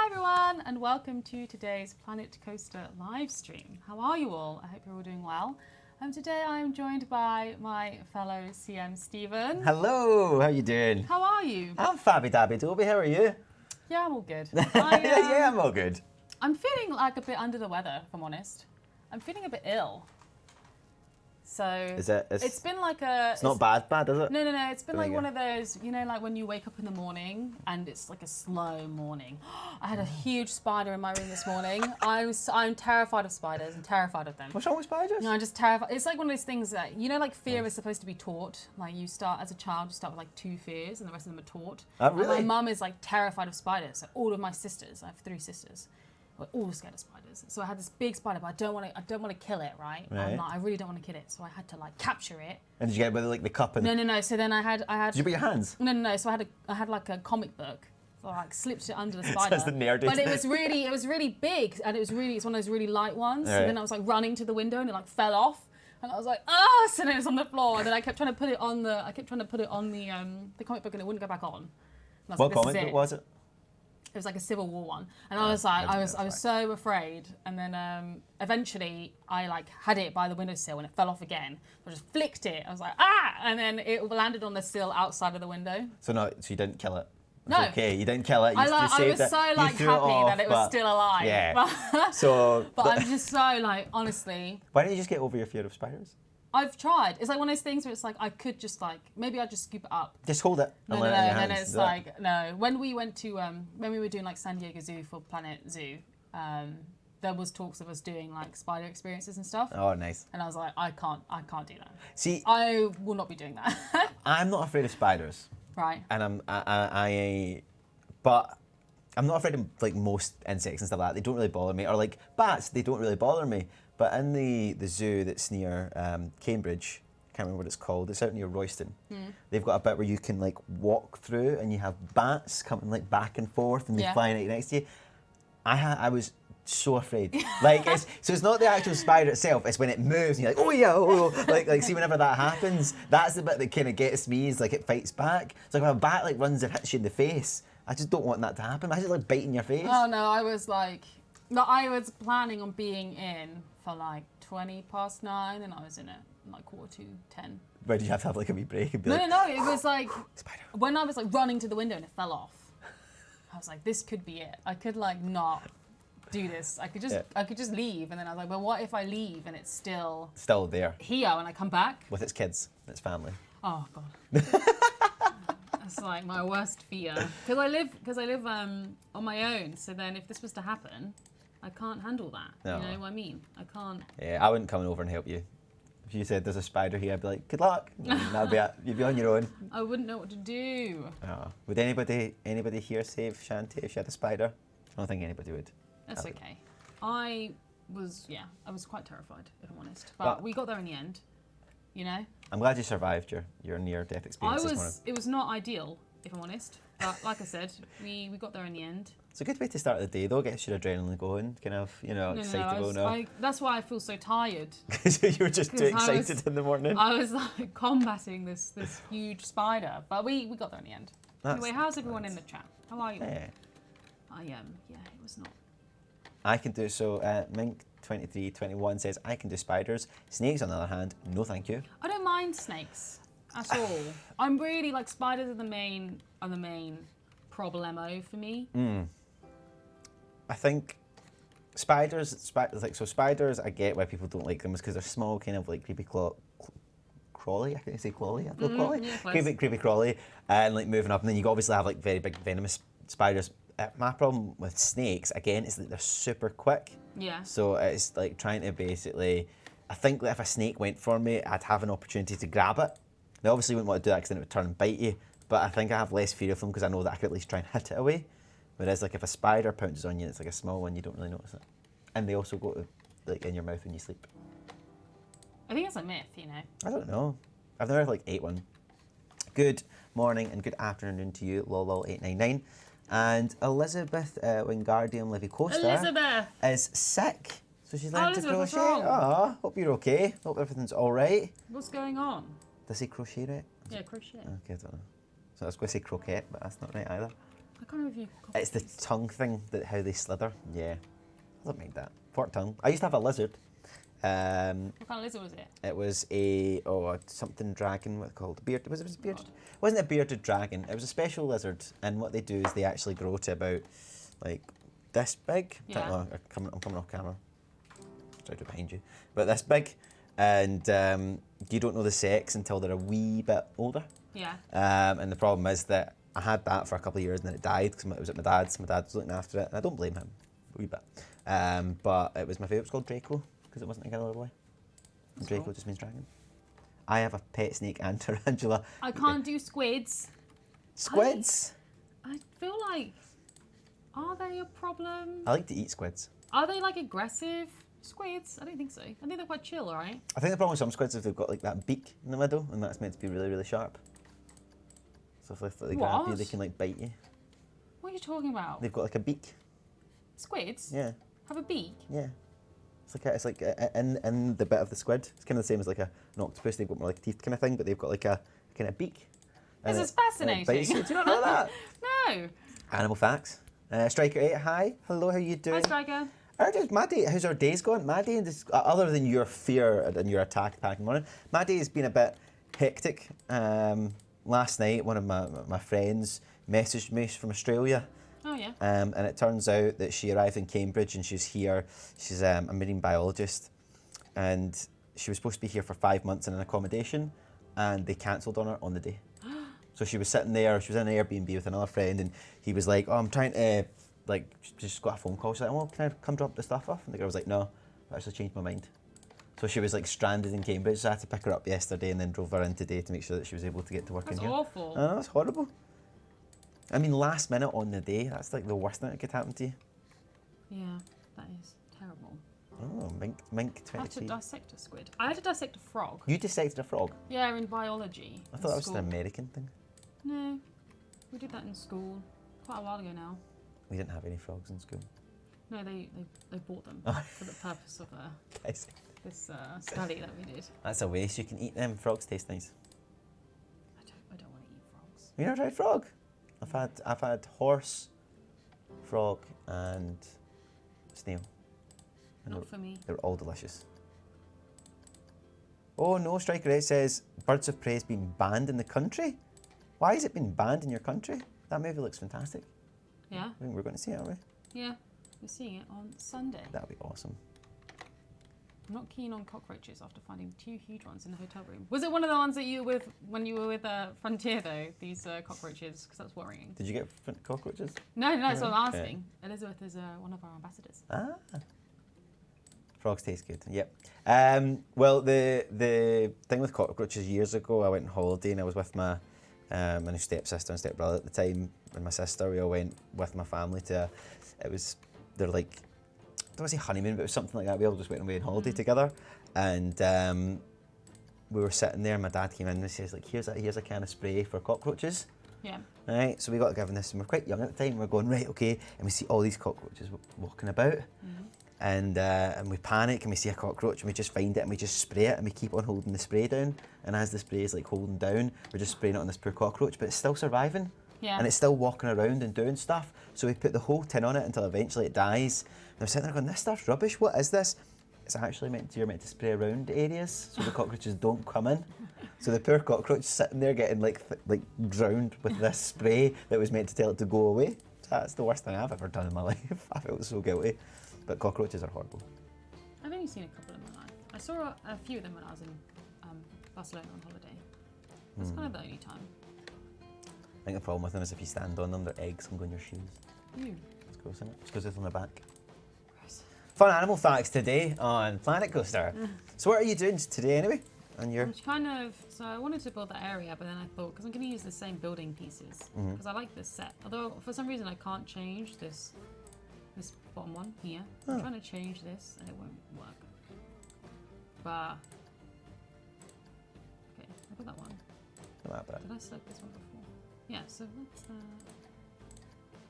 Hi everyone, and welcome to today's Planet Coaster live stream. How are you all? I hope you're all doing well. Today I'm joined by my fellow CM Stephen. Hello, how you doing? How are you? I'm Fabby Dabby Dobby, how are you? Yeah, I'm all good. Yeah, I'm all good. I'm feeling like a bit under the weather, if I'm honest. I'm feeling a bit ill. So it's been like a... It's not bad, is it? No. It's been like one of those, you know, like when you wake up in the morning and it's like a slow morning. I had a huge spider in my room this morning. I'm terrified of spiders. I'm terrified of them. What's wrong with spiders? No, I'm just terrified. It's like one of those things that, you know, like fear is supposed to be taught. Like you start as a child, you start with like 2 fears and the rest of them are taught. Oh, really? And my mum is like terrified of spiders. So all of my sisters, I have 3 sisters, we're all scared of spiders. So I had this big spider, but I don't want to kill it, right? I'm like, I really don't want to kill it. So I had to like capture it. And did you get it with like the cup and... No. So then I had. Did you put your hands? No. So I had like a comic book. So I like slipped it under the spider. That's the nerd. But it was really big, and it's one of those really light ones. Right. So then I was like running to the window, and it like fell off, and I was like, ah! So then it was on the floor, and then I kept trying to put it on the comic book, and it wouldn't go back on. What comic book was it? It was like a Civil War one, and I was like, I was so afraid, and then eventually I like had it by the windowsill, and it fell off again. I just flicked it. I was like, ah! And then it landed on the sill outside of the window. So you didn't kill it. No. Okay, you didn't kill it. I was so like happy that it was still alive. Yeah. But I'm just so like, honestly. Why don't you just get over your fear of spiders? I've tried. It's like one of those things where it's like I could just like maybe I'd just scoop it up. Just hold it. No. Then it's like no. When we went to when we were doing like San Diego Zoo for Planet Zoo, there was talks of us doing like spider experiences and stuff. Oh, nice. And I was like, I can't do that. See, I will not be doing that. I'm not afraid of spiders. Right. And but I'm not afraid of like most insects and stuff like that. They don't really bother me. Or like bats, they don't really bother me. But in the zoo that's near Cambridge, I can't remember what it's called. It's out near Royston. They've got a bit where you can like walk through, and you have bats coming like back and forth, and they're flying right next to you. I was so afraid. Like it's not the actual spider itself. It's when it moves, and you're like, oh yeah, oh. Like see whenever that happens, that's the bit that kind of gets me. Is like it fights back. It's like when a bat like runs and hits you in the face. I just don't want that to happen. Imagine like biting your face. Oh no, I was planning on being in for like 9:20, and I was in it like 9:45. Where did you have to have like a wee break and be No, like, it was like spider. When I was like running to the window and it fell off. I was like, this could be it. I could like not do this. I could just leave, and then I was like, well, what if I leave and it's still there here when I come back with its kids, its family? Oh god. That's like my worst fear because I live on my own. So then if this was to happen, I can't handle that. No. You know what I mean? I can't. Yeah, I wouldn't come over and help you. If you said there's a spider here, I'd be like, good luck. That'd be it. You'd be on your own. I wouldn't know what to do. Oh. Would anybody here save Chanté if she had a spider? I don't think anybody would. That's okay. I was quite terrified, if I'm honest. But we got there in the end, you know? I'm glad you survived your near-death experience this morning. It was not ideal, if I'm honest. But like I said, we got there in the end. It's a good way to start the day, though. Gets your adrenaline going, kind of, excitable now. That's why I feel so tired. Because you were just too excited in the morning. I was like combating this huge spider, but we got there in the end. Anyway, how's everyone in the chat? How are you? Yeah. It was not. I can do so. Mink2321 says I can do spiders. Snakes, on the other hand, no thank you. I don't mind snakes at all. I'm really like spiders are the main problemo for me. I think spiders. I get why people don't like them is because they're small, kind of like creepy crawly. I can't say crawly. I feel crawly. Yeah, creepy crawly, and like moving up, and then you obviously have like very big venomous spiders. My problem with snakes again is that they're super quick. Yeah. So it's like trying to basically. I think that if a snake went for me, I'd have an opportunity to grab it. They obviously wouldn't want to do that because then it would turn and bite you. But I think I have less fear of them because I know that I could at least try and hit it away. Whereas like if a spider pounces on you, it's like a small one, you don't really notice it. And they also go to like in your mouth when you sleep. I think it's a myth, you know. I don't know. I've never like ate one. Good morning and good afternoon to you, lol899. And Elizabeth Wingardium Leviosa is sick. So she's learned to crochet. Oh, hope you're okay. Hope everything's all right. What's going on? Does he crochet right? Yeah, crochet. Okay, I don't know. So I was going to say croquette, but that's not right either. I can't remember if you. It's the tongue thing, that how they slither. Yeah, I don't mind that. Forked tongue. I used to have a lizard. What kind of lizard was it? It was a something dragon. What called? Beard. Was it bearded? It wasn't a bearded dragon. It was a special lizard, and what they do is they actually grow to about like this big. Yeah. Oh, I'm coming off camera. Try to behind you, but this big, and you don't know the sex until they're a wee bit older. Yeah. And the problem is that I had that for a couple of years and then it died because it was at my dad's. My dad was looking after it, and I don't blame him a wee bit. But it was my favourite. It was called Draco because it wasn't a girl or a boy. And Draco cool. just means dragon. I have a pet snake and tarantula. I can't do squids. Squids? I feel like, are they a problem? I like to eat squids. Are they like aggressive squids? I don't think so. I think they're quite chill, right? I think the problem with some squids is they've got like that beak in the middle and that's meant to be really, really sharp. So if they grab you, they can like bite you. What are you talking about? They've got like a beak. Squids Yeah. have a beak? Yeah. It's like in the bit of the squid. It's kind of the same as like an octopus. They've got more like teeth kind of thing, but they've got like a kind of beak. This is fascinating. Do you not know that? No. Animal facts. Striker 8, hi. Hello, how you doing? Hi, Striker. Maddie, how's our days going? Maddie, other than your fear and your attack in the morning, Maddie has been a bit hectic. Last night, one of my friends messaged me from Australia. Oh, yeah. And it turns out that she arrived in Cambridge and she's here. She's a marine biologist. And she was supposed to be here for 5 months in an accommodation. And they cancelled on her on the day. So she was sitting there, she was in an Airbnb with another friend. And he was like, oh, I'm trying to, like, she just got a phone call. She's like, well, can I come drop the stuff off? And the girl was like, no, I actually changed my mind. So she was like stranded in Cambridge. So I had to pick her up yesterday and then drove her in today to make sure that she was able to get to work in That's here. awful. I know, it's horrible. I mean, last minute on the day, that's like the worst thing that could happen to you. Yeah, that is terrible. Oh, Mink I had to 22. dissect a squid. I had to dissect a frog. You dissected a frog? Yeah, in biology. I thought that was an American thing. No, we did that in school quite a while ago now. We didn't have any frogs in school. No, they bought them for the purpose of Guys, this study that we did. that's a waste. You can eat them. Frogs taste nice. I don't want to eat frogs. You never tried frog? I've had horse, frog, and snail. And Not for me. They're all delicious. Oh no, Striker 8 says Birds of Prey has been banned in the country. Why has it been banned in your country? That movie looks fantastic. Yeah? I think we're going to see it, aren't we? Yeah. We're seeing it on Sunday. That'd be awesome. I'm not keen on cockroaches after finding 2 huge ones in the hotel room. Was it one of the ones that you were with when you were with Frontier though? These cockroaches, because that's worrying. Did you get cockroaches? No, that's what I'm Okay. asking. Elizabeth is one of our ambassadors. Ah. Frogs taste good. Yep. Well, the thing with cockroaches, years ago, I went on holiday and I was with my new stepsister and stepbrother at the time, and my sister. We all went with my family to. They're like, I don't want to say honeymoon, but it was something like that. We all just went away on holiday together, and we were sitting there. And my dad came in and he says, like, here's a can of spray for cockroaches. Yeah. Right, so we got given this, and we're quite young at the time. We're going, right, okay, and we see all these cockroaches walking about. Mm-hmm. And we panic and we see a cockroach and we just find it and we just spray it and we keep on holding the spray down, and as the spray is like holding down, we're just spraying it on this poor cockroach, but it's still surviving. Yeah. And it's still walking around and doing stuff. So we put the whole tin on it until eventually it dies. And I'm sitting there going, this stuff's rubbish, what is this? It's actually you're meant to spray around areas so the cockroaches don't come in. So the poor cockroach sitting there getting like drowned with this spray that was meant to tell it to go away. That's the worst thing I've ever done in my life. I felt so guilty. But cockroaches are horrible. I've only seen a couple in my life. I saw a few of them when I was in Barcelona on holiday. That's kind of the only time. I think the problem with them is if you stand on them, their eggs can go in your shoes. Ew. It's gross, isn't it? It's because it's on the back. Gross. Fun animal facts today on Planet Coaster. So what are you doing today anyway? On your... So I wanted to build that area, but then I thought, because I'm going to use the same building pieces, because I like this set. Although for some reason I can't change this bottom one here. I'm trying to change this and it won't work. But okay, I got that one. Not that bad. Did I select this one before? Yeah, so what's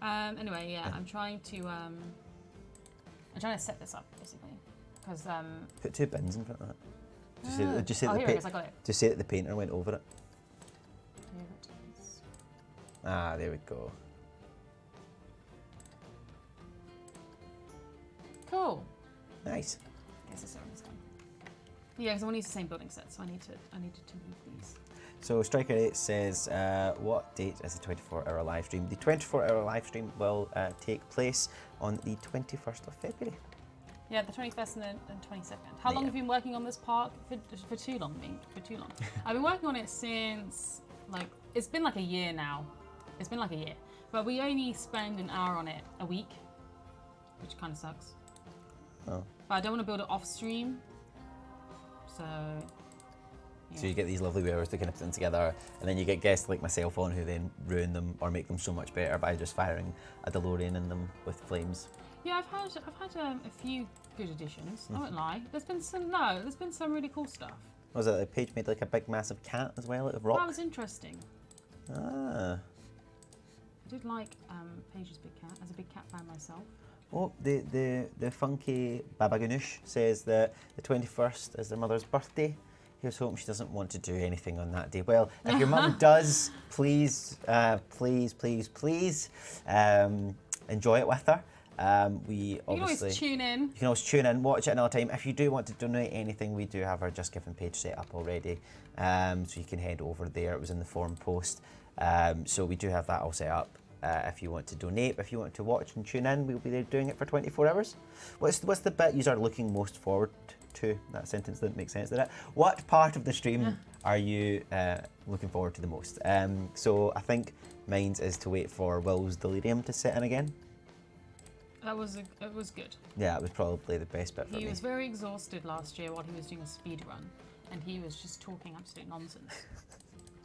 that? Anyway, yeah, I'm trying to set this up basically. Because Put 2 bins in front of that. Just say, here it is, I got it. Just say that the painter went over it. Here it is. Ah, there we go. Cool. Nice. Okay, so sorry, this one. Yeah, because I want to use the same building set, so I needed to move these. So Striker 8 says, what date is the 24-hour live stream? The 24-hour live stream will take place on the 21st of February. Yeah, the 21st and the 22nd. How long have you been working on this park? For too long, for too long. I've been working on it since, like, it's been like a year now. It's been like a year. But we only spend an hour on it a week, which kind of sucks. Oh. But I don't want to build it off stream. So, yeah. So you get these lovely viewers to kind of put them together, and then you get guests like myself on who then ruin them or make them so much better by just firing a DeLorean in them with flames. Yeah, I've had a few good additions. I won't lie. There's been some really cool stuff. Was it like Paige made like a big massive cat as well out of rock? That was interesting. Ah. I did like Paige's big cat. As a big cat fan myself. Oh, the funky Baba Ganoush says that the 21st is their mother's birthday. Here's hoping she doesn't want to do anything on that day. Well, if your mum does, please, please enjoy it with her. We obviously. You can always tune in. You can always tune in, watch it another time. If you do want to donate anything, we do have our Just Giving page set up already. So you can head over there. It was in the forum post. So we do have that all set up. If you want to donate, if you want to watch and tune in, we'll be there doing it for 24 hours. What's the bit you are looking most forward to? That sentence didn't make sense, did it? What part of the stream are you looking forward to the most? So I think mine's is to wait for Will's delirium to set in again. It was good. Yeah, it was probably the best bit for me. He was very exhausted last year while he was doing a speed run, and he was just talking absolute nonsense.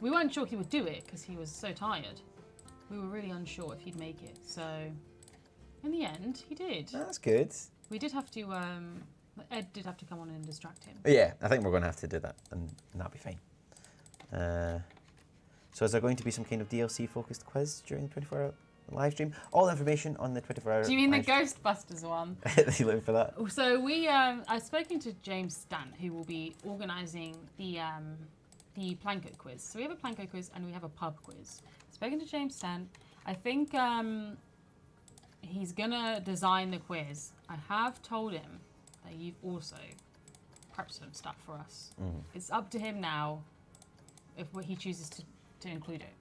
We weren't sure he would do it because he was so tired. We were really unsure if he'd make it. So, in the end, he did. That's good. We did have to. Ed did have to come on and distract him. Yeah, I think we're going to have to do that, and that'll be fine. So is there going to be some kind of DLC-focused quiz during the 24-hour live stream? All information on the 24-hour. Do you mean the Ghostbusters one? Are you looking for that? So I've spoken to James Stant, who will be organising the Planko quiz. So we have a Planko quiz and we have a pub quiz. Spoken to James Stant. I think he's gonna design the quiz. I have told him that you've also prepped some stuff for us. It's up to him now if he chooses to include it.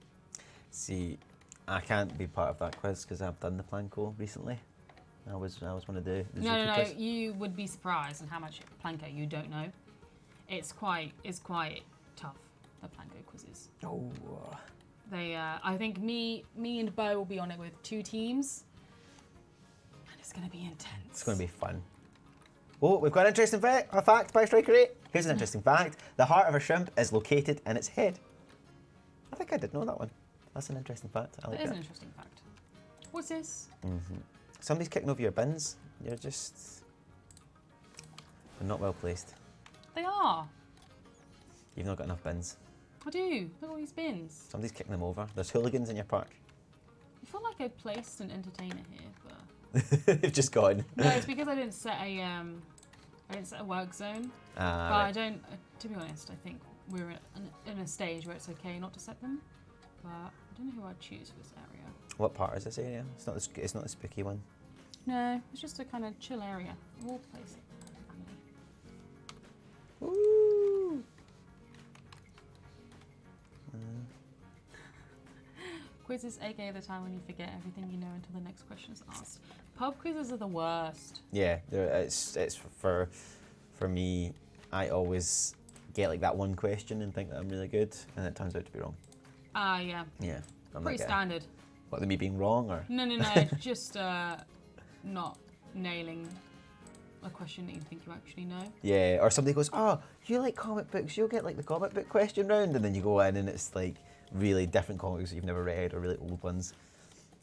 See, I can't be part of that quiz because I've done the Planko recently. I was one of the No. quiz. You would be surprised on how much Planko you don't know. It's quite tough. The Planko quizzes. Oh. They, I think me and Bo will be on it with 2 teams, and it's going to be intense. It's going to be fun. Oh, we've got an interesting fact by Striker 8. Here's an interesting fact. The heart of a shrimp is located in its head. I think I did know that one. That's an interesting fact. I like That is that. an interesting fact. What's this? Somebody's kicking over your bins. You're not well placed. They are. You've not got enough bins. I do. Look at all these bins. Somebody's kicking them over. There's hooligans in your park. I feel like I placed an entertainer here, but They've just gone. no, it's because I didn't set a work zone. But Right. I don't. To be honest, I think we're in a stage where it's okay not to set them. But I don't know who I'd choose for this area. What part is this area? It's not the spooky one. No, it's just a kind of chill area. We'll place it. Woo! Quizzes, aka the time when you forget everything you know until the next question is asked. Pub quizzes are the worst. Yeah, it's for me. I always get like that one question and think that I'm really good, and it turns out to be wrong. Ah, yeah. Yeah, I'm Pretty like, standard. What, me being wrong or? No, just not nailing a question that you think you actually know. Yeah, or somebody goes, oh, you like comic books, you'll get like the comic book question round, and then you go in and it's like really different comics that you've never read or really old ones.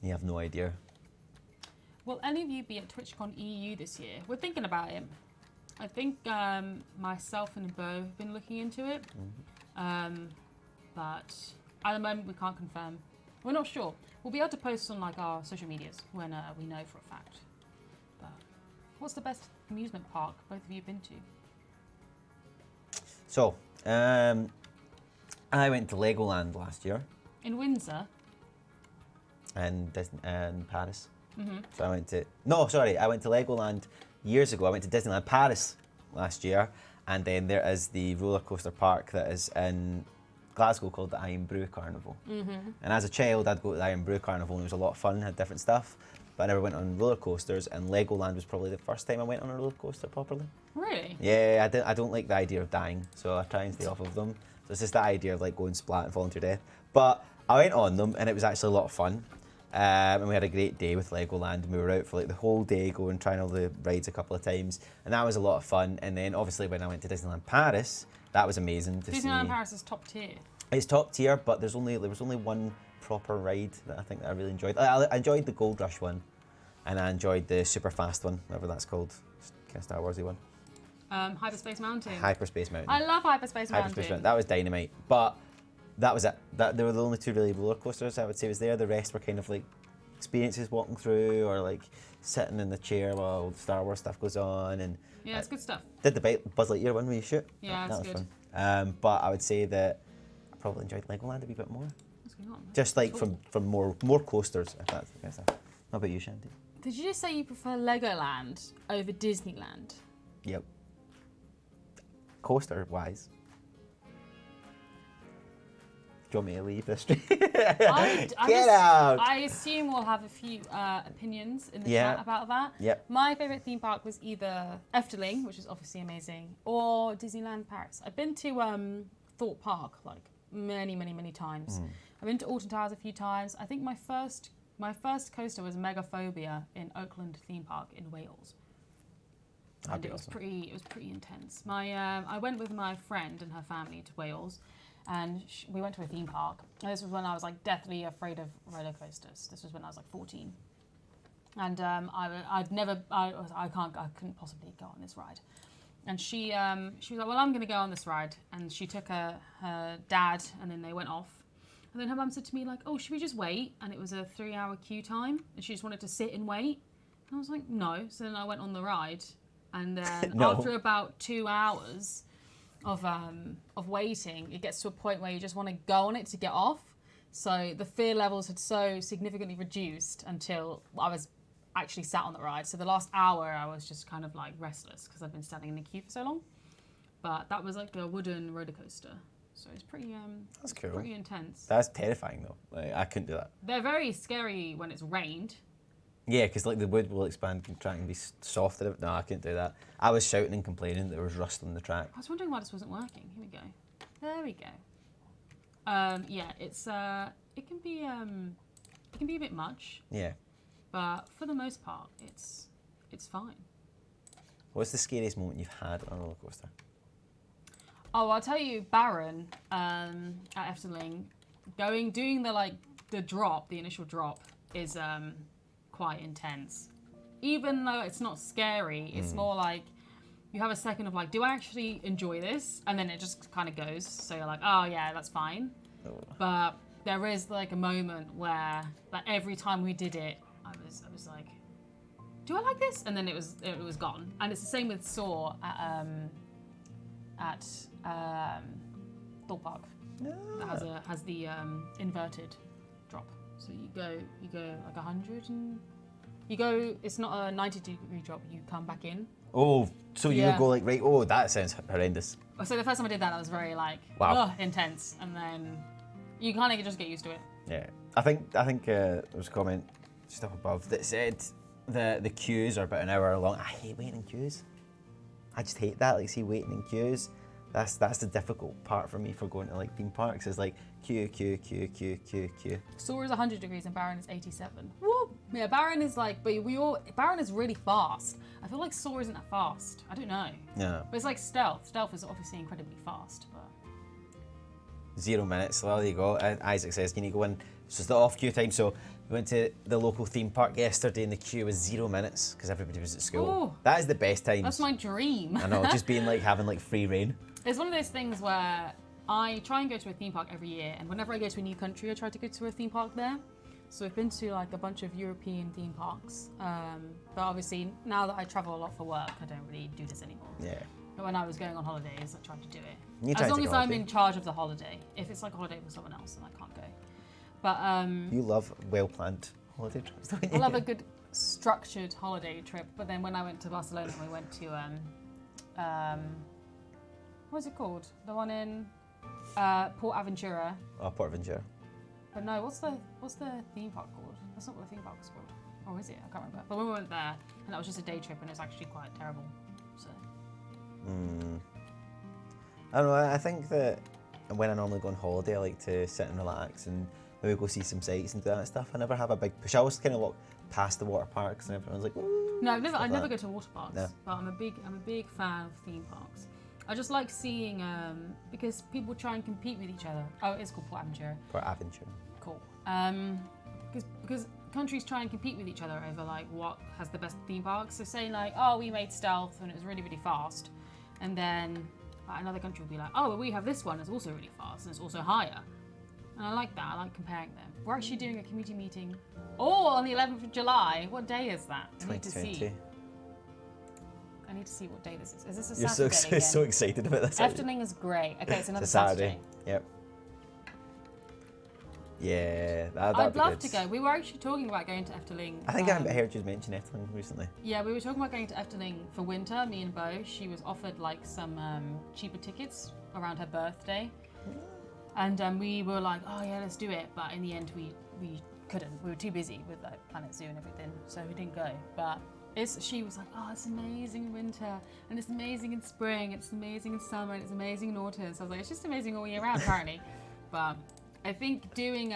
You have no idea. Will any of you be at TwitchCon EU this year? We're thinking about it. I think myself and Bo have been looking into it, but at the moment we can't confirm. We're not sure. We'll be able to post on like our social medias when we know for a fact. But what's the best amusement park both of you have been to? So, I went to Legoland last year In Windsor. and Paris. So I went to Legoland years ago, I went to Disneyland Paris last year, and then there is the roller coaster park that is in Glasgow called the Iron Brew Carnival. And as a child, I'd go to the Iron Brew Carnival, and it was a lot of fun, had different stuff. But I never went on roller coasters, and Legoland was probably the first time I went on a roller coaster properly. Really? Yeah, I don't like the idea of dying, so I try and stay off of them. So it's just the idea of like going splat and falling to your death. But I went on them, and it was actually a lot of fun. And we had a great day with Legoland, and we were out for like the whole day, going trying all the rides a couple of times, and that was a lot of fun. And then obviously when I went to Disneyland Paris, that was amazing to see. Disneyland Paris is top tier. It's top tier, but there was only one proper ride that I think that I really enjoyed. I enjoyed the Gold Rush one, and I enjoyed the super fast one, whatever that's called, kind of Star Warsy one. Hyperspace Mountain. Hyperspace Mountain. I love Hyperspace Mountain. Hyperspace Mountain. That was dynamite, but that was it. They were the only two really roller coasters I would say was there. The rest were kind of like experiences walking through, or like sitting in the chair while the Star Wars stuff goes on. And yeah, it's good stuff. Did the Buzz Lightyear one where you shoot? Yeah, that it's was good. Fun. But I would say that I probably enjoyed Legoland a wee bit more. What's going on? Just like Cool. from more coasters, if that's the kind of stuff. How about you, Shanti? Did you just say you prefer Legoland over Disneyland? Yep. Coaster wise. Do you want me to leave this? Get out! I assume we'll have a few opinions in the Yeah. chat about that. Yep. My favourite theme park was either Efteling, which is obviously amazing, or Disneyland Paris. I've been to Thorpe Park like many times. I've been to Alton Towers a few times. I think my first coaster was Megaphobia in Oakland Theme Park in Wales. And it was pretty intense. I went with my friend and her family to Wales, and we went to a theme park. And this was when I was like deathly afraid of roller coasters. This was when I was like 14, and I couldn't possibly go on this ride. And she was like, well, I'm going to go on this ride, and she took her dad, and then they went off. And then her mum said to me like, oh, should we just wait? And it was a 3-hour queue time, and she just wanted to sit and wait. And I was like, no. So then I went on the ride. And then No. after about 2 hours of waiting, it gets to a point where you just want to go on it to get off. So the fear levels had so significantly reduced until I was actually sat on the ride. So the last hour I was just kind of like restless because I've been standing in the queue for so long. But that was like a wooden roller coaster. So it's pretty That's cool. pretty intense. That's terrifying though. Like, I couldn't do that. They're very scary when it's rained. Yeah, because like the wood will expand, contract, and be softer. No, I couldn't do that. I was shouting and complaining that there was rust on the track. I was wondering why this wasn't working. Here we go. There we go. Yeah, it's it can be a bit much, Yeah. but for the most part, it's fine. What's the scariest moment you've had on a roller coaster? Oh, I'll tell you, Baron at Efteling, doing the initial drop is quite intense. Even though it's not scary, it's more like you have a second of like, do I actually enjoy this? And then it just kind of goes. So you're like, oh yeah, that's fine. Oh. But there is like a moment where like every time we did it, I was like, do I like this? And then it was gone. And it's the same with Saw at Thorpe Park. That has the inverted drop. So you go like 100 and you go. It's not a 90-degree drop. You come back in. Oh, so you Yeah. would go like, right, oh, that sounds horrendous. So the first time I did that, I was very like, Wow. intense. And then you kind of just get used to it. Yeah. I think there was a comment just up above that said the queues are about an hour long. I hate waiting in queues. I just hate that. Like, see, waiting in queues. That's the difficult part for me for going to like theme parks is like queue. Saw is 100 degrees and Baron is 87. Woo! Yeah, Baron is like, but Baron is really fast. I feel like Saw isn't that fast. I don't know. No. But it's like Stealth. Stealth is obviously incredibly fast, but 0 minutes. Well, there you go. Isaac says, can you go in? It's just the off queue time. So we went to the local theme park yesterday and the queue was 0 minutes because everybody was at school. Ooh. That is the best time. that's my dream. I know, just being like having like free reign. It's one of those things where I try and go to a theme park every year, and whenever I go to a new country, I try to go to a theme park there. So I've been to like a bunch of European theme parks, but obviously now that I travel a lot for work, I don't really do this anymore. Yeah. But when I was going on holidays, I tried to do it. You tried As to long go as I'm holiday. in charge of the holiday. If it's like a holiday with someone else, then I can't go. But You love well-planned holiday trips, don't you? I love a good structured holiday trip. But then when I went to Barcelona, we went to what's it called? The one in Port Aventura. Oh, Port Aventura. But no, what's the theme park called? That's not what the theme park is called. Or is it? I can't remember. But when we went there, and that was just a day trip, and it was actually quite terrible. So. I don't know. I think that when I normally go on holiday, I like to sit and relax and maybe go see some sights and do that stuff. I never have a big push. I always kind of walk past the water parks, and everyone's like, "Ooh." No, I never go to water parks. No. But I'm a big fan of theme parks. I just like seeing because people try and compete with each other. Oh, it's called Port Aventura. Port Aventura. Cool. Because countries try and compete with each other over like what has the best theme parks. So say like, oh, we made Stealth and it was really, really fast, and then another country will be like, oh, well, we have this one that's also really fast and it's also higher. And I like that. I like comparing them. We're actually doing a community meeting. Oh, on the 11th of July. What day is that? I need to see. I need to see what day this is. Is this a Saturday again? You're so excited about this. Efteling is great. Okay, it's another It's a Saturday. Saturday. Yep. Yeah, that'd I'd be love good. to go. We were actually talking about going to Efteling. I think I heard you mention Efteling recently. Yeah, we were talking about going to Efteling for winter, me and Bo. She was offered like some cheaper tickets around her birthday. And we were like, oh yeah, let's do it. But in the end, we couldn't. We were too busy with like Planet Zoo and everything, so we didn't go. But she was like, oh, it's amazing in winter, and it's amazing in spring, it's amazing in summer, and it's amazing in autumn. So I was like, it's just amazing all year round, apparently. But I think doing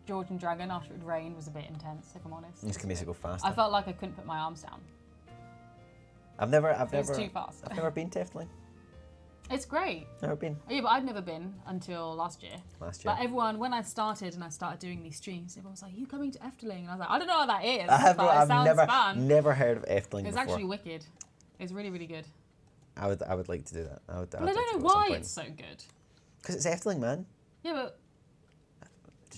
George and Dragon after it rained was a bit intense, if I'm honest. Just can make it go faster. I felt like I couldn't put my arms down. It was too fast. I've never been to Efteling. It's great. Never been. Yeah, but I'd never been until last year. But everyone, when I started doing these streams, everyone was like, you coming to Efteling? And I was like, I don't know what that is, I've sounds fun. never heard of Efteling It's before. actually wicked. It's really, really good. I would like to do that. I But I don't know why it's so good. Because it's Efteling, man. Yeah,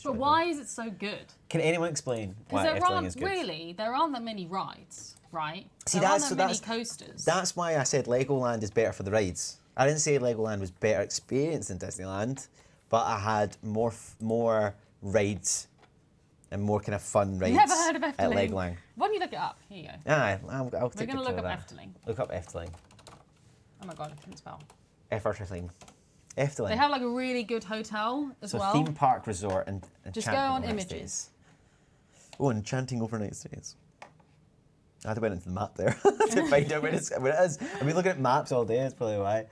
but why is it so good? Can anyone explain why Efteling is good? There aren't that many rides, right? See, there aren't that many coasters. That's why I said Legoland is better for the rides. I didn't say Legoland was better experience than Disneyland, but I had more rides and more kind of fun rides. Never heard of Efteling. At Legoland. Why don't you look it up? Here you go. Aye, I'll We're take going to a look photo up of that. Efteling. Look up Efteling. Oh my god, I couldn't spell. Efteling. Efteling. They have like a really good hotel as well. So theme park resort and just go on images. Oh, enchanting overnight stays. I had to went into the map there to find out where it is. I've been looking at maps all day, that's probably why.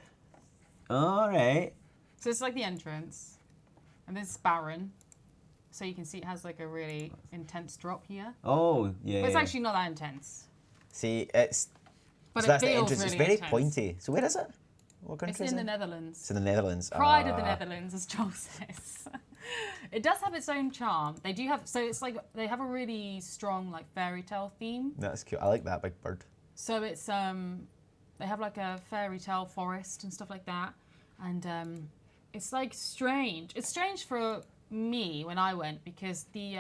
All right. So it's like the entrance, and this is Barron. So you can see it has like a really intense drop here. Oh, yeah. But it's actually not that intense. See, it's... But so it that's the feels entrance. really It's very intense. pointy. So where is it? What country It's is in it? the Netherlands. It's in the Netherlands. Pride of the Netherlands, as Joel says. It does have its own charm. They do have, so it's like, they have a really strong like fairy tale theme. That's cute. I like that big bird. So it's, they have like a fairy tale forest and stuff like that. And it's like strange. It's strange for me when I went because the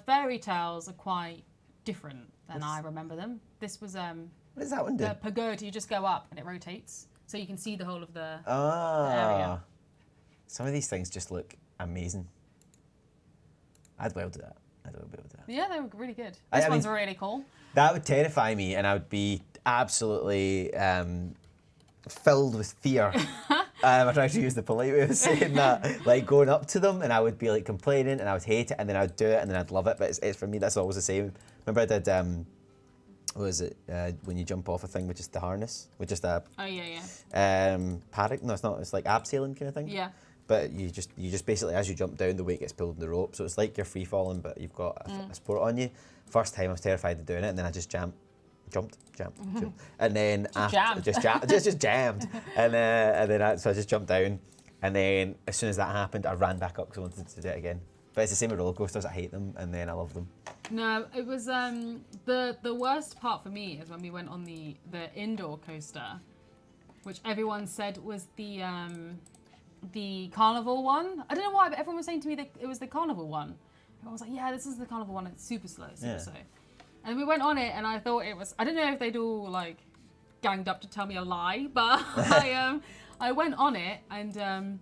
fairy tales are quite different than I remember them. This was, what does that one do? the pagoda, you just go up and it rotates. So you can see the whole of the Ah. area. Some of these things just look amazing. I'd well do that. I'd well be able to do that. Yeah, they were really good. I This one's mean- really cool. That would terrify me, and I would be absolutely filled with fear. I tried to use the polite way of saying that, like going up to them, and I would be like complaining, and I would hate it, and then I'd do it, and then I'd love it. But it's for me, that's always the same. Remember I did what was it when you jump off a thing with just the harness, with just a Oh yeah. paddock? No, it's not. It's like abseiling kind of thing. Yeah. But you just basically, as you jump down, the weight gets pulled in the rope. So it's like you're free falling, but you've got a support on you. First time I was terrified of doing it, and then I just jumped, and then just jammed, and then so I just jumped down, and then as soon as that happened, I ran back up because I wanted to do it again. But it's the same with roller coasters. I hate them, and then I love them. No, it was the worst part for me is when we went on the indoor coaster, which everyone said was the carnival one. I don't know why, but everyone was saying to me that it was the carnival one. Everyone was like, yeah, this is the carnival one. It's super slow, super slow. And we went on it, and I thought it was. I don't know if they'd all like ganged up to tell me a lie, but I went on it, and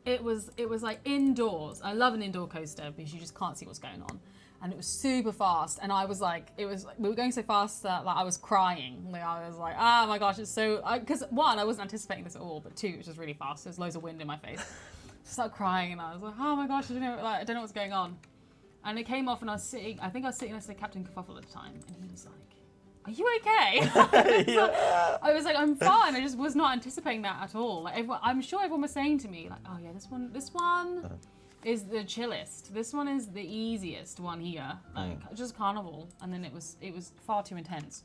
It was like indoors. I love an indoor coaster because you just can't see what's going on. And it was super fast, and I was like, we were going so fast that like I was crying. Like I was like, oh my gosh, it's so, because one, I wasn't anticipating this at all, but two, it was just really fast. There's loads of wind in my face. I started crying, and I was like, oh my gosh, I don't know what's going on. And it came off, and I was sitting next to Captain Kerfuffle at the time, and he was like, are you okay? Yeah. I was like, I'm fine. I just was not anticipating that at all. Like I'm sure everyone was saying to me, like, oh yeah, this one is the chillest. This one is the easiest one here. Like just Carnival, and then it was far too intense.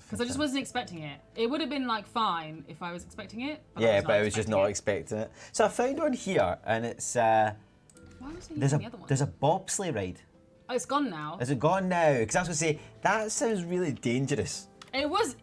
Because I just wasn't expecting it. It would have been like fine if I was expecting it. But I was just not expecting it. So I found one here, and it's Why was I using the other one? there's a bobsleigh ride. Oh, it's gone now. Is it gone now? Because I was going to say that sounds really dangerous. It was.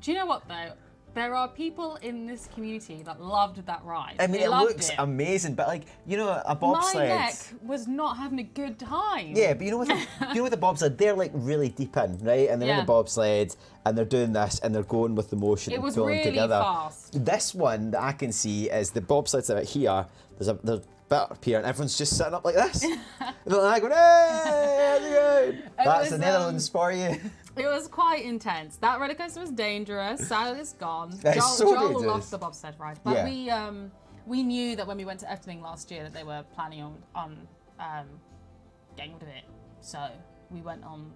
Do you know what though? There are people in this community that loved that ride. I mean, it looks amazing, but like, you know, a bobsled. My neck was not having a good time. Yeah, but you know what the bobsled, they're like really deep in, right? And they're in the bobsled, and they're doing this, and they're going with the motion and pulling together. It was really fast. This one that I can see is the bobsleds are out here. There's a bit up here, and everyone's just sitting up like this. And they're like going, hey, how's it going? That's the Netherlands for you. It was quite intense. That roller coaster was dangerous. Sadly, it's gone. It's so dangerous. Joel loved the bobsled ride, but we knew that when we went to Efteling last year that they were planning on getting rid of it. So we went on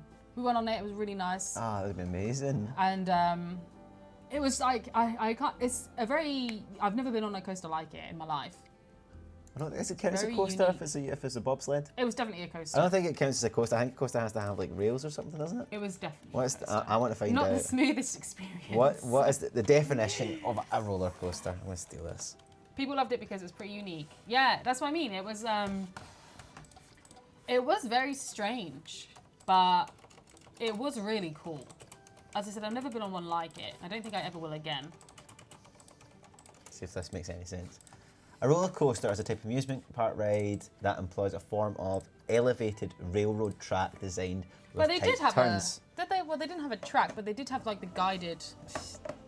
it. It was really nice. Ah, that would be amazing. And it was like I can't. It's a very. I've never been on a coaster like it in my life. I don't think it counts as a coaster if it's a bobsled. It was definitely a coaster. I don't think it counts as a coaster. I think a coaster has to have like rails or something, doesn't it? It was definitely. I want to find out. Not the smoothest experience. What is the definition of a roller coaster? I'm going to steal this. People loved it because it was pretty unique. Yeah, that's what I mean. It was very strange, but it was really cool. As I said, I've never been on one like it. I don't think I ever will again. See if this makes any sense. A roller coaster is a type of amusement park ride that employs a form of elevated railroad track designed with tight turns. Well, they didn't have a track, but they did have like the guided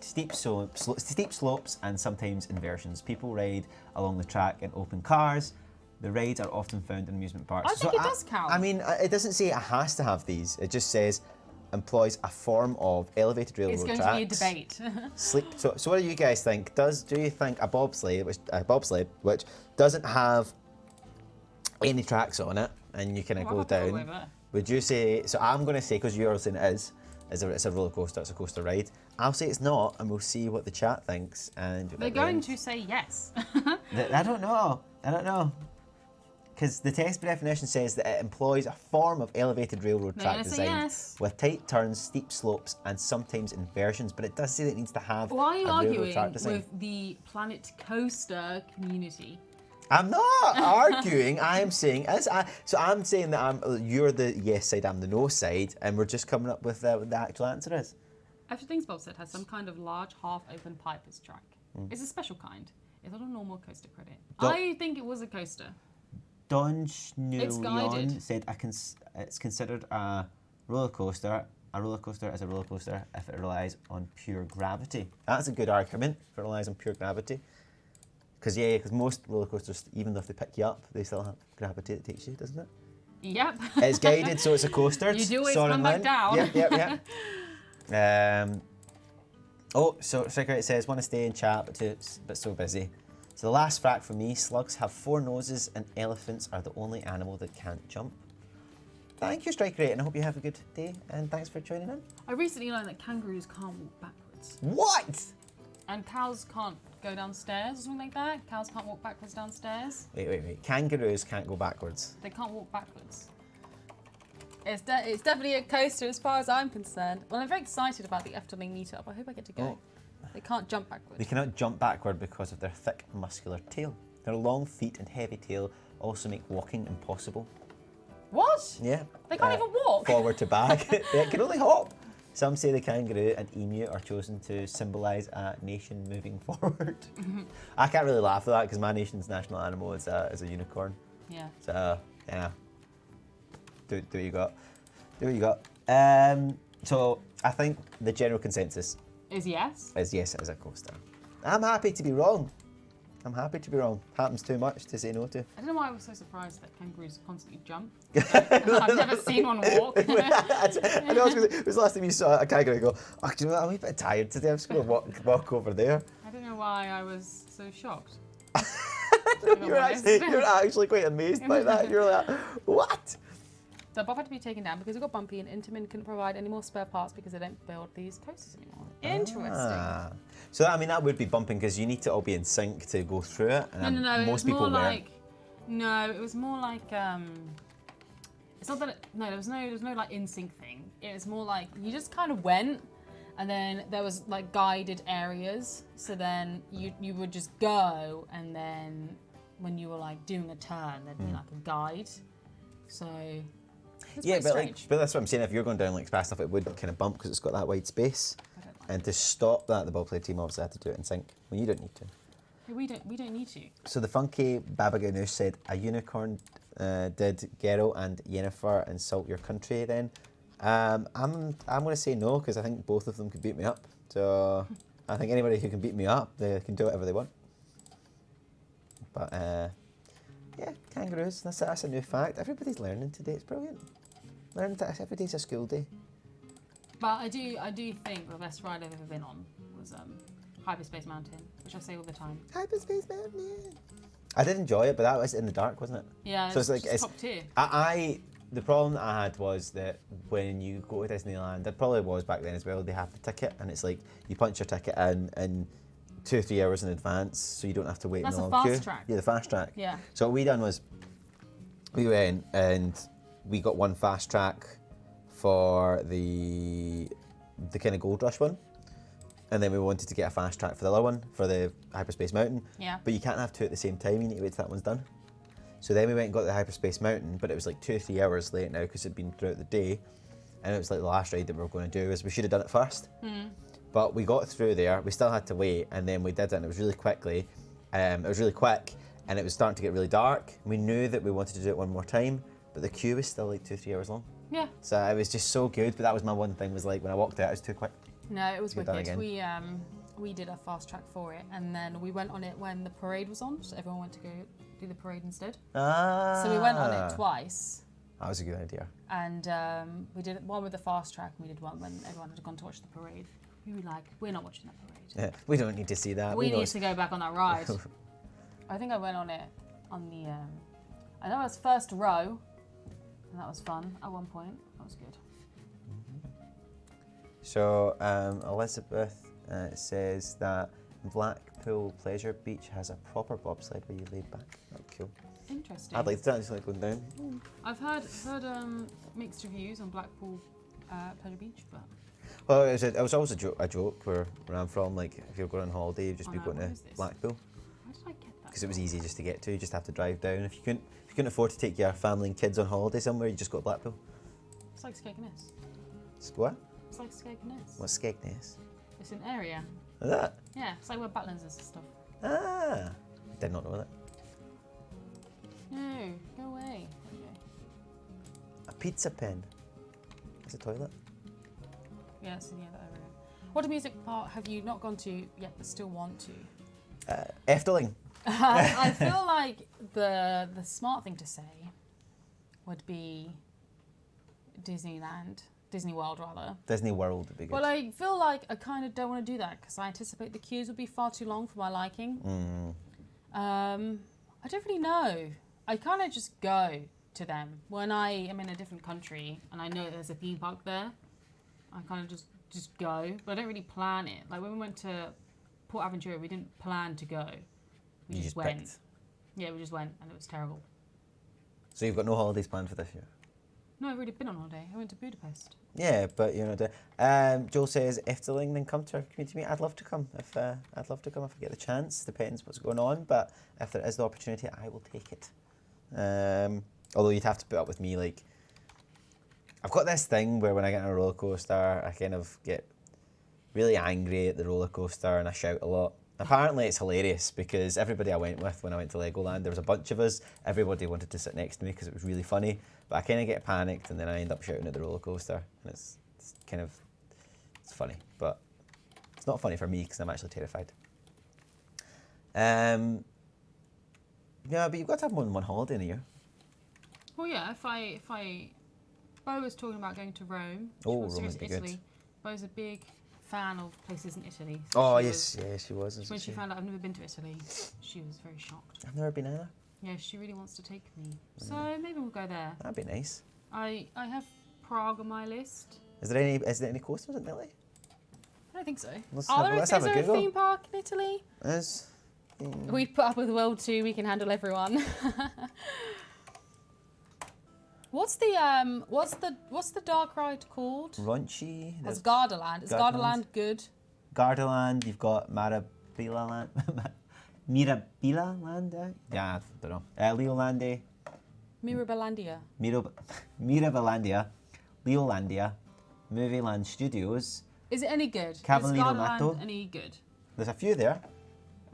steep slopes and sometimes inversions. People ride along the track in open cars. The rides are often found in amusement parks. I think it does count. I mean, it doesn't say it has to have these. It just says employs a form of elevated railroad tracks. It's going to be a debate. So what do you guys think? Do you think a bobsleigh, which doesn't have any tracks on it, and you kind of go down? Would you say? So I'm going to say, because you're saying it's a roller coaster, it's a coaster ride. I'll say it's not, and we'll see what the chat thinks. And they're going to say yes. I don't know. Because the textbook definition says that it employs a form of elevated railroad track design with tight turns, steep slopes, and sometimes inversions. But it does say that it needs to have Why are you a arguing track design. with the Planet Coaster community? I'm not arguing. I'm saying I'm saying that you're the yes side, I'm the no side, and we're just coming up with what the actual answer is. Everything's bobsled has some kind of large half-open pipe as track. It's a special kind. It's not a normal coaster credit. I think it was a coaster. Don Schneuljon said it's considered a roller coaster. A roller coaster is a roller coaster if it relies on pure gravity. That's a good argument if it relies on pure gravity. Because most roller coasters, even though if they pick you up, they still have gravity that takes you, doesn't it? Yep. It's guided, so it's a coaster. You do always come back down. Yep. So Striker says, want to stay in chat, but so busy. So the last fact for me, slugs have 4 noses and elephants are the only animal that can't jump. Thank you, Striker, and I hope you have a good day, and thanks for joining in. I recently learned that kangaroos can't walk backwards. What? And cows can't go downstairs or something like that? Cows can't walk backwards downstairs? Wait. Kangaroos can't go backwards. They can't walk backwards. It's definitely a coaster as far as I'm concerned. Well, I'm very excited about the Efteling meetup. I hope I get to go. They can't jump backwards. They cannot jump backward because of their thick, muscular tail. Their long feet and heavy tail also make walking impossible. What? Yeah. They can't even walk? Forward to back. They can only hop. Some say the kangaroo and emu are chosen to symbolise a nation moving forward. I can't really laugh at that because my nation's national animal is a unicorn. Yeah. So, yeah. Do what you got. Do what you got. So, I think the general consensus is yes. Is yes, it is a coaster. I'm happy to be wrong. I'm happy to be wrong. Happens too much to say no to. I don't know why I was so surprised that kangaroos constantly jump. I've never seen one walk. I know, it was the last time you saw a kangaroo go, oh, do you know what, I'm a bit tired today, I'm just going to walk over there. I don't know why I was so shocked. No, you're actually quite amazed by that. You're like, what? The above had to be taken down because it got bumpy and Intamin couldn't provide any more spare parts because they don't build these coasters anymore. Interesting. So, I mean, that would be bumping because you need to all be in sync to go through it. And No. most people weren't. No, it was more like it's not that there was no like in sync thing. It was more like you just kind of went, and then there was like guided areas. So then you would just go, and then when you were like doing a turn, there'd be like a guide. So yeah, but that's what I'm saying. If you're going down like fast enough, it would kind of bump because it's got that wide space. And to stop that, the bobsleigh team obviously had to do it in sync. Well, you don't need to. We don't need to. So the funky Babaganoush said, a unicorn did Geralt and Yennefer insult your country then? I'm going to say no because I think both of them could beat me up. So I think anybody who can beat me up, they can do whatever they want. But yeah, kangaroos, that's a new fact. Everybody's learning today, it's brilliant. Learning that every day's a school day. But I do think the best ride I've ever been on was Hyperspace Mountain, which I say all the time. Hyperspace Mountain. I did enjoy it, but that was in the dark, wasn't it? Yeah, so it's like just top tier. The problem that I had was that when you go to Disneyland, it probably was back then as well, they have the ticket, and it's like you punch your ticket in 2 or 3 hours in advance, so you don't have to wait in a long queue. That's the fast track. Yeah, the fast track. Yeah. So what we done was we went and we got one fast track for the kind of Gold Rush one, and then we wanted to get a fast track for the other one for the Hyperspace Mountain. Yeah. But you can't have two at the same time. You need to wait till that one's done. So then we went and got the Hyperspace Mountain, but it was like 2 or 3 hours late now because it'd been throughout the day, and it was like the last ride that we were going to do. Is we should have done it first. But we got through there. We still had to wait, and then we did it, and it was really quickly. It was really quick, and it was starting to get really dark. We knew that we wanted to do it one more time, but the queue was still like 2 or 3 hours long. Yeah. So it was just so good, but that was my one thing, was like when I walked out, it was too quick. No, it was wicked. We did a fast track for it, and then we went on it when the parade was on, so everyone went to go do the parade instead. Ah. So we went on it twice. That was a good idea. And we did one with the fast track, and we did one when everyone had gone to watch the parade. We were like, we're not watching that parade. Yeah, we don't need to see that. We need to go back on that ride. I think I went on it on the, I know it was first row, and that was fun at one point. That was good. So Elizabeth says that Blackpool Pleasure Beach has a proper bobsled where you lay back. Oh, cool. Interesting. I'd like to just like going down. I've heard mixed reviews on Blackpool Pleasure Beach, but. Well, it was always a joke where I'm from. Like, if you're going on holiday, you'd just be going to Blackpool. Why did I get that? Because it was easy just to get to. You just have to drive down. If you couldn't afford to take your family and kids on holiday somewhere, you just go to Blackpool. It's like Skegness. What? It's like Skegness. What's Skegness? It's an area. Is that? Yeah, it's like where Butlins is and stuff. Ah, did not know that. No, go away. Okay. A pizza pen. It's a toilet. Yeah, it's in that area. What amusement park have you not gone to yet but still want to? Efteling. I feel like the smart thing to say would be Disneyland. Disney World, rather. Disney World would be good. Well, I feel like I kind of don't want to do that because I anticipate the queues would be far too long for my liking. I don't really know. I kind of just go to them. When I am in a different country and I know there's a theme park there, I kind of just go. But I don't really plan it. Like when we went to Port Aventura, we didn't plan to go. We just went. Picked. Yeah, we just went and it was terrible. So you've got no holidays planned for this year? No, I've already been on holiday. I went to Budapest. Yeah, but you're not doing. Joel says, Efteling, then come to our community meet. I'd love to come if I get the chance. Depends what's going on, but if there is the opportunity, I will take it. Although you'd have to put up with me, like, I've got this thing where when I get on a roller coaster, I kind of get really angry at the roller coaster and I shout a lot. Apparently it's hilarious because everybody I went with when I went to Legoland, there was a bunch of us, everybody wanted to sit next to me because it was really funny, but I kind of get panicked and then I end up shouting at the roller coaster, and it's kind of, it's funny, but it's not funny for me because I'm actually terrified. Yeah, but you've got to have more than one holiday in a year. Well, yeah, if I, Bo was talking about going to Rome. She Oh, wants to Rome go would to be Italy. good. Bo's a big fan of places in Italy. So Oh, she yes, yeah, she was. when she found out I've never been to Italy, she was very shocked. I've never been either. Yeah, she really wants to take me. So maybe we'll go there. That'd be nice. I have Prague on my list. Is there any coasters in Italy? I don't think so. Let's Is have a there a Google. theme park in Italy? We've put up with World 2, we can handle everyone. What's the dark ride called? Raunchy. That's Gardaland. Is Gardaland good? Gardaland, you've got Mirabila Land. Mirabila Land? Yeah, I don't know. Leolande. Mirabilandia. Mirabilandia. Leolandia. Movieland Studios. Is it any good? Cavallino Is Gardaland Matto. any good? There's a few there.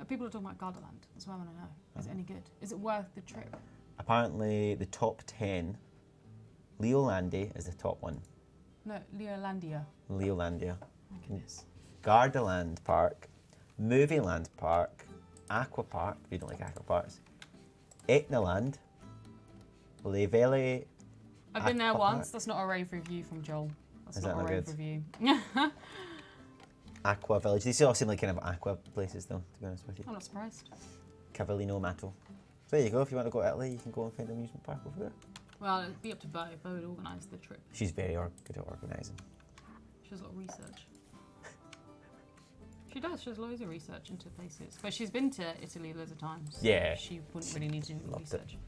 People are talking about Gardaland. That's what I want to know. Is it any good? Is it worth the trip? Apparently, the top 10. Leolande is the top one. No, Leolandia. Leolandia. My goodness. Gardaland Park. Movieland Park. Aqua Park, if you don't like aqua parks. Etnaland. Levele. I've been there Aqua once. Park. That's not a rave review from Joel. That's Is not that a not rave good? review. Aqua Village. These all seem like kind of aqua places, though, to be honest with you. I'm not surprised. Cavallino Matto. So there you go. If you want to go to Italy, you can go and find an amusement park over there. Well, it'd be up to Bo. Bo would organise the trip. She's very good at organising. She does a lot of research. She does. She does loads of research into places. But she's been to Italy loads of times. So Yeah. she wouldn't really need to do Loved it. research.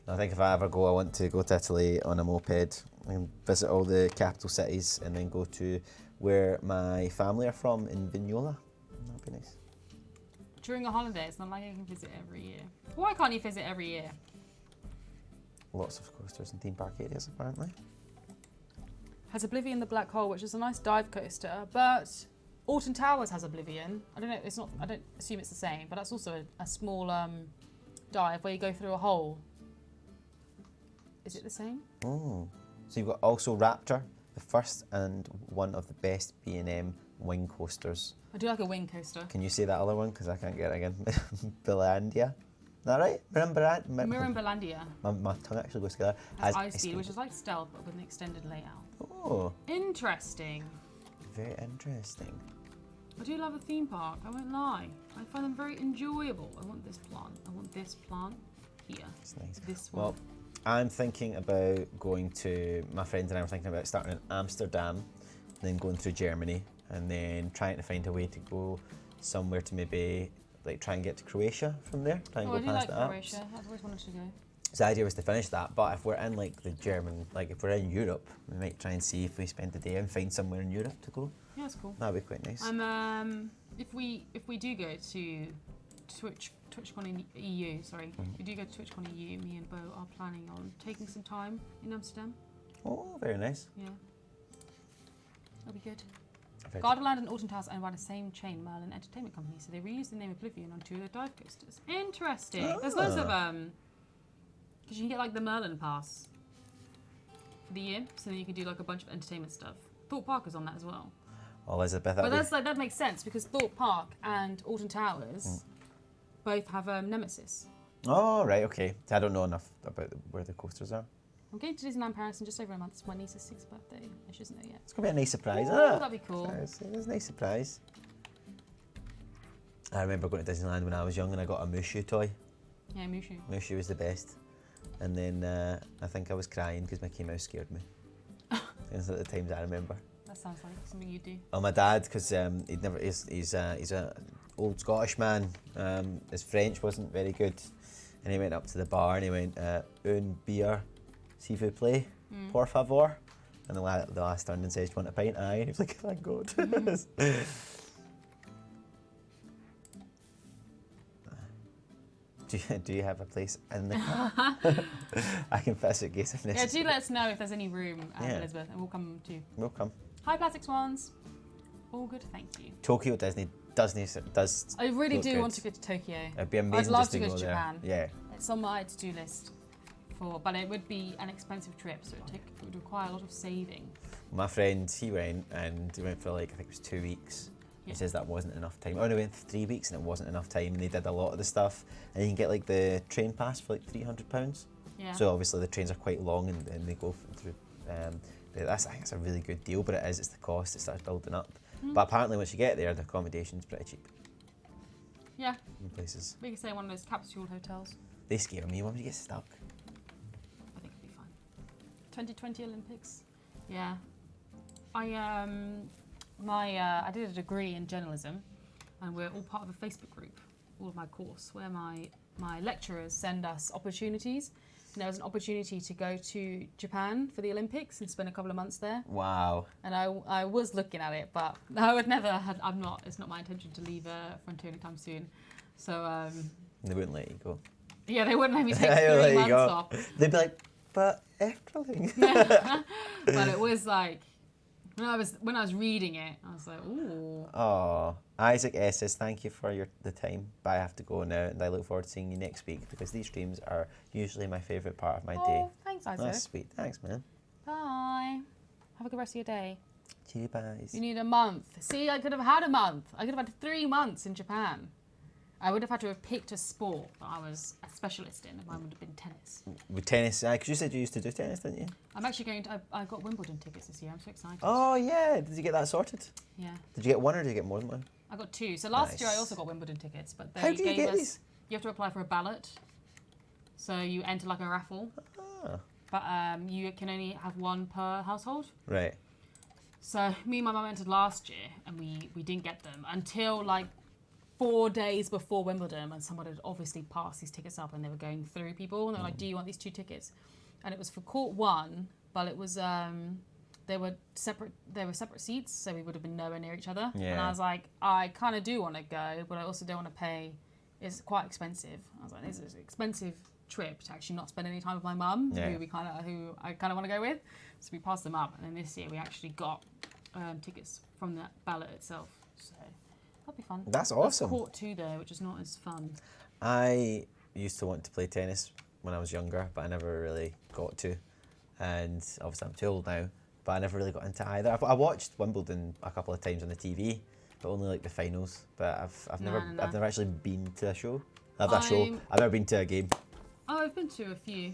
I think if I ever go, I want to go to Italy on a moped and visit all the capital cities and then go to where my family are from in Vignola. That'd be nice. During a holiday, it's not like you can visit every year. Why can't you visit every year? Lots of coasters and theme park areas, apparently. Has Oblivion the Black Hole, which is a nice dive coaster, but Alton Towers has Oblivion. I don't know. It's not. I don't assume it's the same, but that's also a small dive where you go through a hole. Is it the same? Oh. So you've got also Raptor, the first and one of the best B&M wing coasters. I do like a wing coaster. Can you say that other one? Because I can't get it again. Bilandia. Is that right? Mirambalandia My tongue actually goes together. has ice speed, which is like stealth but with an extended layout. Oh, Interesting. very interesting. I do love a theme park, I won't lie. I find them very enjoyable. I want this plant. I want this plant here. It's nice. This one. Well, I'm thinking about going to, my friends and I were thinking about starting in Amsterdam, then going through Germany, and then trying to find a way to go somewhere to maybe like try and get to Croatia from there. Try and I go do past like the Alps. Croatia. I've always wanted to go. So the idea was to finish that, but if we're in like the German, like if we're in Europe, we might try and see if we spend the day and find somewhere in Europe to go. Yeah, that's cool. That'd be quite nice. If we do go to TwitchCon EU, sorry, if we do go to TwitchCon EU, me and Bo are planning on taking some time in Amsterdam. Oh, very nice. Yeah, that'll be good. Very Gardaland and Alton Towers are owned by the same chain, Merlin Entertainment Company, so they reused the name Oblivion on two of their dive coasters. Interesting. There's loads of because you can get like the Merlin pass for the year, so then you can do like a bunch of entertainment stuff. Thorpe Park is on that as well. Elizabeth. But that's that makes sense because Thorpe Park and Alton Towers both have Nemesis. Oh, right, okay. I don't know enough about where the coasters are. I'm going to Disneyland Paris in just over a month. It's my niece's 6th birthday. I shouldn't know yet. It's going to be a nice surprise, Ooh, isn't it? that'd be cool. It's a nice surprise. I remember going to Disneyland when I was young and I got a Mushu toy. Yeah, Mushu. Mushu was the best. And then I think I was crying because Mickey Mouse scared me. Those are the times I remember. That sounds like something you do. Oh, my dad, because he's a old Scottish man. His French wasn't very good, and he went up to the bar and he went, "Un beer, s'il vous plaît, por favor." And the last turned and says, "Do you want a pint?" Aye. And he was like, "Thank God." Do you have a place in the car? I can fix it in case if Yeah, necessary. do let us know if there's any room at Yeah. Elizabeth, and we'll come too. We'll come. Hi, Plastic Swans. All good, thank you. Tokyo Disney does. I really look do good. want to go to Tokyo. It'd be amazing love just to to go go to there. Japan. Yeah. It's on my to-do list, but it would be an expensive trip, so it would require a lot of saving. My friend, he went for like, I think it was 2 weeks. He says that wasn't enough time. Oh, no, we went 3 weeks and it wasn't enough time, and they did a lot of the stuff. And you can get like the train pass for like £300. Yeah. So obviously the trains are quite long, and they go through. I think that's a really good deal, but it's the cost. It starts building up. But apparently, once you get there, the accommodation's pretty cheap Yeah. in places. We could say one of those capsule hotels. They scare me. What if you get stuck? I think it'd be fine. 2020 Olympics. Yeah. I did a degree in journalism, and we're all part of a Facebook group, all of my course, where my lecturers send us opportunities. And there was an opportunity to go to Japan for the Olympics and spend a couple of months there. Wow. And I was looking at it, but I would never. It's not my intention to leave Frontier anytime soon. So. They wouldn't let you go. Yeah, they wouldn't let me take They'll 3 let you months go. off. They'd be like, but Efteling. But it was like when I was reading it, I was like, ooh. Oh, Isaac S says thank you for the time, but I have to go now, and I look forward to seeing you next week because these streams are usually my favourite part of my day. Oh, thanks, Isaac. That's sweet. Thanks, man. Bye. Have a good rest of your day. Cheery pies. You need a month. See, I could have had a month. I could have had 3 months in Japan. I would have had to have picked a sport that I was a specialist in. Mine would have been tennis. With tennis, because you said you used to do tennis, didn't you? I'm actually going to. I got Wimbledon tickets this year. I'm so excited. Oh yeah, did you get that sorted? Yeah. Did you get one or did you get more than one? I got 2. So last year I Nice. also got Wimbledon tickets, but they How do you gave get us. these? You have to apply for a ballot. So you enter like a raffle, Ah, but you can only have one per household. right. So me and my mum entered last year, and we didn't get them until like 4 days before Wimbledon, and someone had obviously passed these tickets up, and they were going through people, and they were like, "Do you want these 2 tickets?" And it was for court 1, but it was they were separate. They were separate seats, so we would have been nowhere near each other. And Yeah. I was like, I kind of do want to go, but I also don't want to pay. It's quite expensive. I was like, this is an expensive trip to actually not spend any time with my mum, Yeah. who I kind of want to go with. So we passed them up, and then this year we actually got tickets from that ballot itself. So that'll be fun. That's There's awesome. court 2 there, which is not as fun. I used to want to play tennis when I was younger, but I never really got to. And obviously I'm too old now, but I never really got into either. I watched Wimbledon a couple of times on the TV, but only like the finals. But I've No, never no, no. I've never actually been to a show. I've never been to a game. Oh, I've been to a few.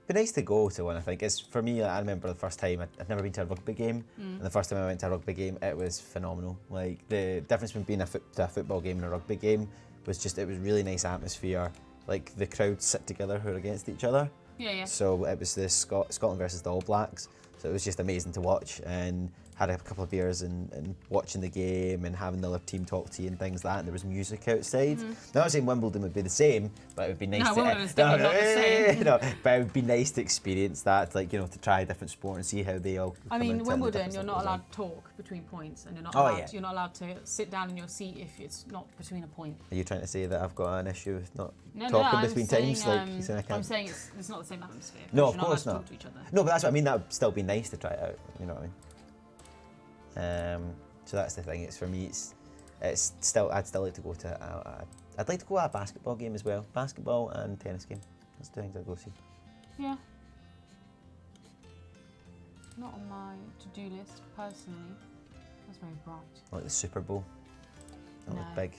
Be nice to go to one. I think it's for me. I remember the first time I'd never been to a rugby game, and the first time I went to a rugby game, it was phenomenal. Like the difference between being to a football game and a rugby game was just it was really nice atmosphere. Like the crowds sit together who are against each other. Yeah, yeah. So it was the Scotland versus the All Blacks. So it was just amazing to watch, and had a couple of beers and watching the game and having the other team talk to you and things like that. And there was music outside. Now, I'm not saying Wimbledon would be the same, but it would be nice No, to. Wimbledon's definitely not the same. No, but it would be nice to experience that, like to try a different sport and see how they all. I come mean, into the Wimbledon, difference you're that not goes on. allowed to talk between points, and you're not Oh, allowed. yeah. You're not allowed to sit down in your seat if it's not between a point. Are you trying to say that I've got an issue with not No, talking I'm between saying, times? Like you saying I I'm can't? saying it's not the same atmosphere. No, because of you're course not. not. Allowed to talk to each other. No, but that's what I mean. That would still be nice to try it out. You know what I mean? So that's the thing. It's for me. It's still. I'd still like to go to. I'd like to go to a basketball game as well. Basketball and tennis game. That's the things I'd go see. Yeah. Not on my to-do list personally. That's very bright. Like the Super Bowl. That look No. big.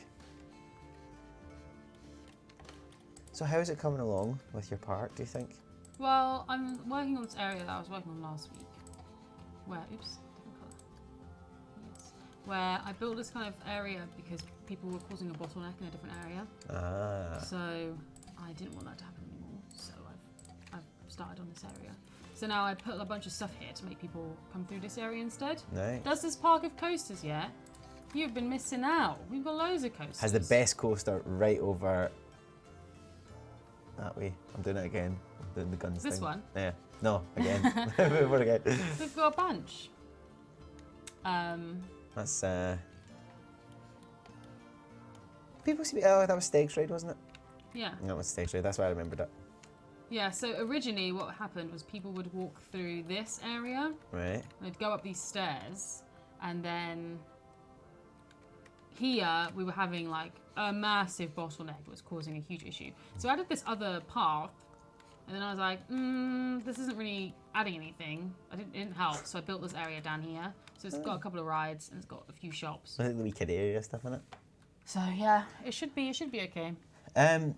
So how is it coming along with your park? Do you think? Well, I'm working on this area that I was working on last week. Where, oops, different colour. Yes. Where I built this kind of area because people were causing a bottleneck in a different area. Ah. So I didn't want that to happen anymore. So I've started on this area. So now I put a bunch of stuff here to make people come through this area instead. Nice. Does this park have coasters yet? You've been missing out. We've got loads of coasters. Has the best coaster right over that way. I'm doing it again. I'm doing the guns This thing. one? Yeah. No, again. Move it again. We've got a bunch. That's people see. Oh, that was Stakes Ride, wasn't it? Yeah. That was Stakes Ride. That's why I remembered it. Yeah, so originally what happened was people would walk through this area, Right. they'd go up these stairs, and then here we were having like a massive bottleneck that was causing a huge issue. So I added this other path And then I was like, this isn't really adding anything. It didn't help, so I built this area down here. So it's got a couple of rides and it's got a few shops. I think the wee kid area stuff in it. So yeah, it should be okay.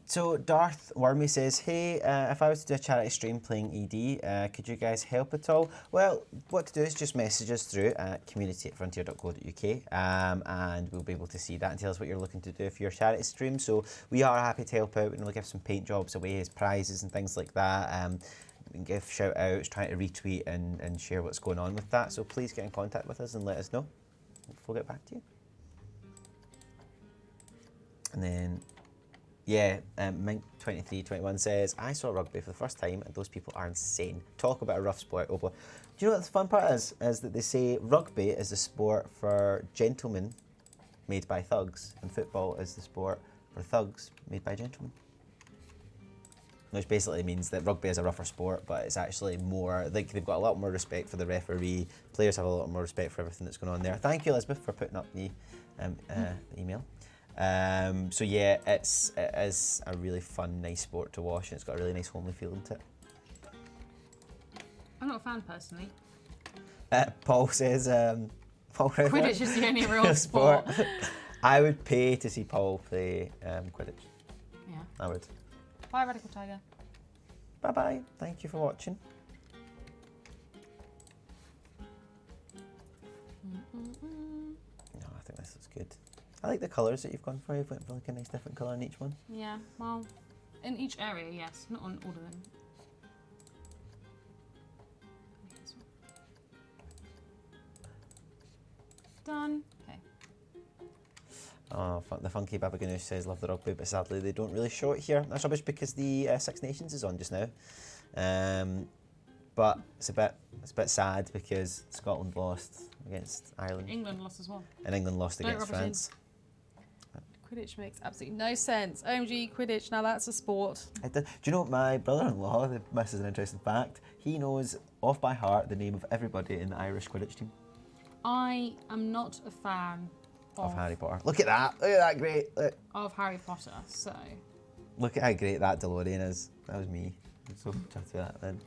So Darth Wormy says, hey, if I was to do a charity stream playing ED, could you guys help at all? Well, what to do is just message us through at community@frontier.co.uk, and we'll be able to see that and tell us what you're looking to do for your charity stream. So we are happy to help out. We'll give some paint jobs away as prizes and things like that. We can give shout outs, trying to retweet and share what's going on with that. So please get in contact with us and let us know. We'll get back to you. And then, yeah, Mink2321 says, I saw rugby for the first time and those people are insane. Talk about a rough sport. Oh boy. Do you know what the fun part is? Is that they say rugby is the sport for gentlemen made by thugs and football is the sport for thugs made by gentlemen. Which basically means that rugby is a rougher sport, but it's actually more, like they've got a lot more respect for the referee. Players have a lot more respect for everything that's going on there. Thank you, Elizabeth, for putting up the email. So yeah, it is a really fun, nice sport to watch, and it's got a really nice homely feeling to it. I'm not a fan personally. Paul says, Paul Quidditch is the only real sport. I would pay to see Paul play Quidditch. Yeah. I would. Bye, Radical Tiger. Bye bye. Thank you for watching. No, I think this is good. I like the colours that you've gone for. You've went for like a nice different colour in each one. Yeah, well, in each area, yes. Not on all of them. Done. Okay. Oh, the funky Baba Ganoush says, love the rugby, but sadly they don't really show it here. That's rubbish because the Six Nations is on just now. But it's a bit sad because Scotland lost against Ireland. England lost as well. And England lost against France. Quidditch makes absolutely no sense. OMG, Quidditch, now that's a sport. Do you know my brother-in-law, this is an interesting fact, he knows off by heart the name of everybody in the Irish Quidditch team. I am not a fan of Harry Potter. Look at that great. Look. Of Harry Potter, so. Look at how great that DeLorean is. That was me. I'm so chuffed with that then.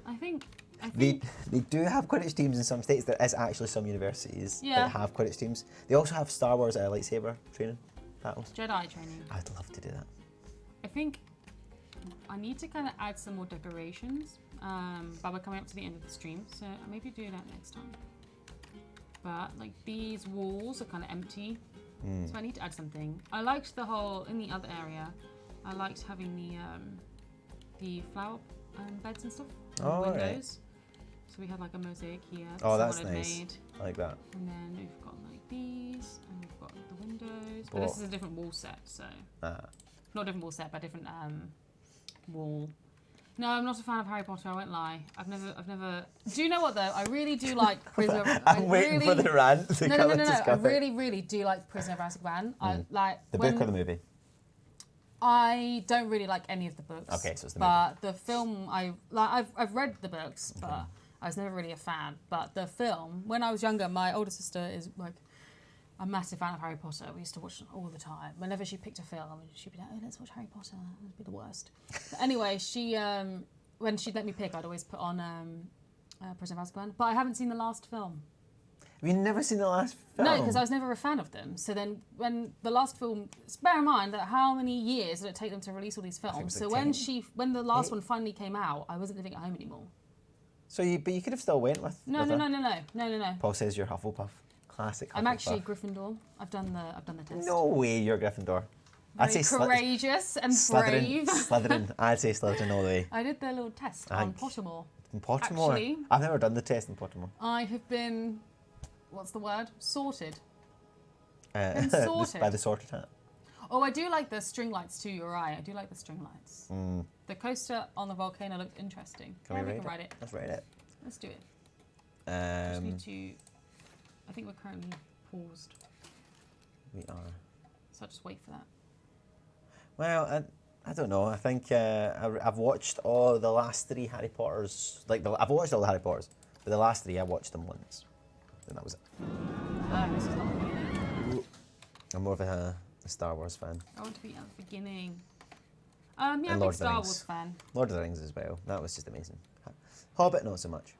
I think they do have Quidditch teams in some states. There is actually some universities that have Quidditch teams. They also have Star Wars lightsaber training battles. Jedi training. I'd love to do that. I think I need to kind of add some more decorations. But we're coming up to the end of the stream, so I'll maybe do that next time. But like these walls are kind of empty, so I need to add something. I liked the whole in the other area. I liked having the flower beds and stuff. Oh, windows. right. So we had like a mosaic here. Oh, that's nice. Made. I like that. And then we've got like these, and we've got the windows. But this is a different wall set, so not a different wall set, but a different wall. No, I'm not a fan of Harry Potter. I won't lie. I've never. Do you know what though? I really do like Prisoner. I'm waiting for the rant to come and discover. I really do like Prisoner of Azkaban. I like the book or the movie. I don't really like any of the books. Okay, so it's the movie. But the film, I've read the books, but I was never really a fan. But the film, when I was younger, my older sister is like a massive fan of Harry Potter. We used to watch it all the time. Whenever she picked a film, she'd be like, "Oh, let's watch Harry Potter." It would be the worst. But anyway, she when she'd let me pick, I'd always put on Prisoner of Azkaban. But I haven't seen the last film. Have you never seen the last film? No, because I was never a fan of them. So then when the last film, bear in mind that how many years did it take them to release all these films? So like when the last one finally came out, I wasn't living at home anymore. So you could have still went with No. Paul says you're Hufflepuff. Classic Hufflepuff. I'm actually Gryffindor. I've done the test. No way you're Gryffindor. I'd say courageous and brave. Slytherin. I'd say Slytherin all the way. I did the little test on Pottermore. In Pottermore? Actually, I've never done the test in Pottermore. I have been, what's the word? Sorted. By the sorted hat. Oh, I do like the string lights too, you're right. I do like the string lights. The coaster on the volcano looked interesting. Can we ride it? Let's ride it. Let's do it. Just need to, I think we're currently paused. We are. So I'll just wait for that. Well, I don't know. I think I've watched all the last 3 Harry Potters. I've watched all the Harry Potters, but the last 3 I watched them once, and that was it. This is not the beginning. I'm more of a Star Wars fan. I want to be at the beginning. Yeah, And big Lord of the Star Rings. Wars fan. Lord of the Rings as well. That was just amazing. Hobbit, not so much.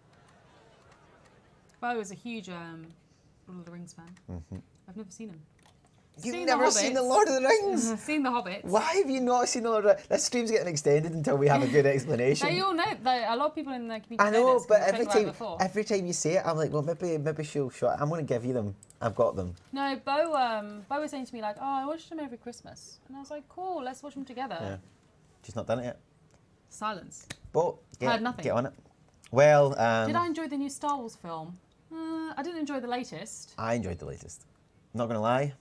Bo is a huge Lord of the Rings fan. I've never seen him. You've Seen never the seen The Hobbits. Lord of the Rings? Seen the Hobbits. Why have you not seen The Lord of the Rings? This stream's getting extended until we have a good explanation. They all know. A lot of people in the community I know, this, 'cause but we've spoken about it before. every time you say it, I'm like, well, maybe she'll show it. I'm going to give you them. I've got them. No, Bo was saying to me like, oh, I watched them every Christmas. And I was like, cool, let's watch them together. Yeah. She's not done it yet. Silence. But Heard nothing. get on it. Well, Did I enjoy the new Star Wars film? I didn't enjoy the latest. I enjoyed the latest. Not going to lie.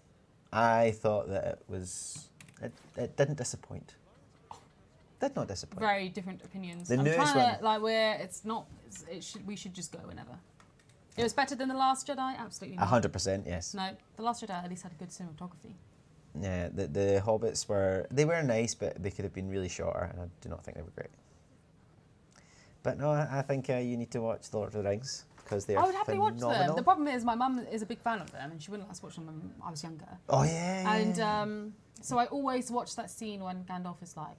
I thought that it didn't disappoint. Did not disappoint. Very different opinions. The I'm newest trying to, one. we should just go whenever. It was better than The Last Jedi? Absolutely not. 100%, yes. No, The Last Jedi at least had a good cinematography. Yeah, the Hobbits were nice, but they could have been really shorter, and I do not think they were great. But no, I think you need to watch The Lord of the Rings because they are I would happily watch phenomenal. them. The problem is my mum is a big fan of them and she wouldn't let us watch them when I was younger. Oh yeah. And so I always watch that scene when Gandalf is like,